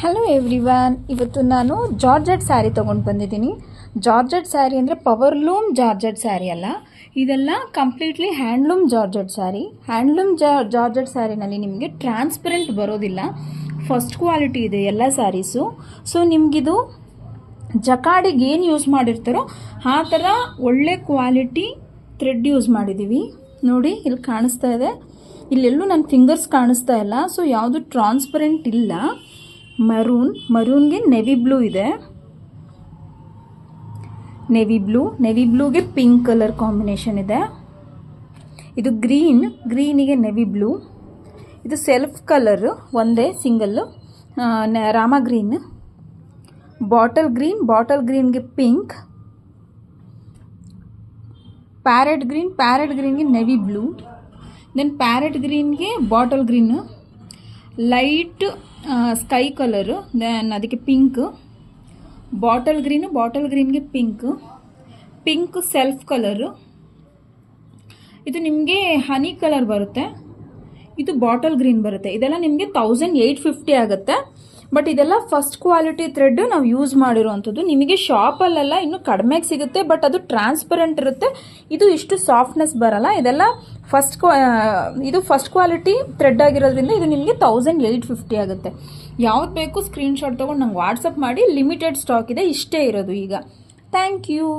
Hello everyone, ಇವತ್ತು ನಾನು georgette sari ತೊಗೊಂಡು ಬಂದಿದ್ದೀನಿ. ಜಾರ್ಜೆಟ್ ಸ್ಯಾರಿ ಅಂದರೆ ಪವರ್ಲೂಮ್ ಜಾರ್ಜೆಟ್ ಸ್ಯಾರಿ ಅಲ್ಲ, ಇದೆಲ್ಲ completely handloom georgette sari. Handloom georgette ಸ್ಯಾರಿನಲ್ಲಿ ನಿಮಗೆ ಟ್ರಾನ್ಸ್ಪರೆಂಟ್ ಬರೋದಿಲ್ಲ, ಫಸ್ಟ್ ಕ್ವಾಲಿಟಿ ಇದೆ ಎಲ್ಲ ಸ್ಯಾರೀಸು. ಸೊ ನಿಮಗಿದು ಜಕಾಡಿಗೆ ಏನು ಯೂಸ್ ಮಾಡಿರ್ತಾರೋ ಆ ಥರ ಒಳ್ಳೆ ಕ್ವಾಲಿಟಿ ಥ್ರೆಡ್ ಯೂಸ್ ಮಾಡಿದ್ದೀವಿ. ನೋಡಿ ಇಲ್ಲಿ ಕಾಣಿಸ್ತಾ ಇದೆ, ಇಲ್ಲೆಲ್ಲೂ ನನ್ನ ಫಿಂಗರ್ಸ್ ಕಾಣಿಸ್ತಾ ಇಲ್ಲ. ಸೊ ಯಾವುದು ಟ್ರಾನ್ಸ್ಪರೆಂಟ್ ಇಲ್ಲ. ಮರೂನ್ಗೆ ನೆವಿ ಬ್ಲೂ ಇದೆ, ನೆವಿ ಬ್ಲೂಗೆ ಪಿಂಕ್ ಕಲರ್ ಕಾಂಬಿನೇಷನ್ ಇದೆ. ಇದು ಗ್ರೀನಿಗೆ ನೆವಿ ಬ್ಲೂ. ಇದು ಸೆಲ್ಫ್ ಕಲರ್ ಒಂದೇ ಸಿಂಗಲ್ಲು, ರಾಮ ಗ್ರೀನ್. ಬಾಟಲ್ ಗ್ರೀನ್ಗೆ ಪಿಂಕ್. ಪ್ಯಾರೆಟ್ ಗ್ರೀನ್ಗೆ ನೆವಿ ಬ್ಲೂ. ದೆನ್ ಪ್ಯಾರೆಟ್ ಗ್ರೀನ್ಗೆ bottle green, light sky colour, then ಅದಕ್ಕೆ ಪಿಂಕ್. ಬಾಟಲ್ ಗ್ರೀನ್ಗೆ ಪಿಂಕ್ ಸೆಲ್ಫ್ ಕಲರು. ಇದು ನಿಮಗೆ ಹನಿ ಕಲರ್ ಬರುತ್ತೆ, ಇದು ಬಾಟಲ್ ಗ್ರೀನ್ ಬರುತ್ತೆ. ಇದೆಲ್ಲ ನಿಮಗೆ 1850 ಆಗುತ್ತೆ. ಬಟ್ ಇದೆಲ್ಲ ಫಸ್ಟ್ ಕ್ವಾಲಿಟಿ ಥ್ರೆಡ್ ನಾವು ಯೂಸ್ ಮಾಡಿರೋವಂಥದ್ದು. ನಿಮಗೆ ಶಾಪಲ್ಲೆಲ್ಲ ಇನ್ನೂ ಕಡಿಮೆಗೆ ಸಿಗುತ್ತೆ, ಬಟ್ ಅದು ಟ್ರಾನ್ಸ್ಪರೆಂಟ್ ಇರುತ್ತೆ. ಇದು ಇಷ್ಟು ಸಾಫ್ಟ್ನೆಸ್ ಬರಲ್ಲ. ಇದೆಲ್ಲ ಇದು ಫಸ್ಟ್ ಕ್ವಾಲಿಟಿ ಥ್ರೆಡ್ ಆಗಿರೋದ್ರಿಂದ ಇದು ನಿಮಗೆ 1850 ಆಗುತ್ತೆ. ಯಾವ್ದು ಬೇಕು ಸ್ಕ್ರೀನ್ಶಾಟ್ ತೊಗೊಂಡು ನಂಗೆ ವಾಟ್ಸಪ್ ಮಾಡಿ. ಲಿಮಿಟೆಡ್ ಸ್ಟಾಕ್ ಇದೆ, ಇಷ್ಟೇ ಇರೋದು ಈಗ. Thank you.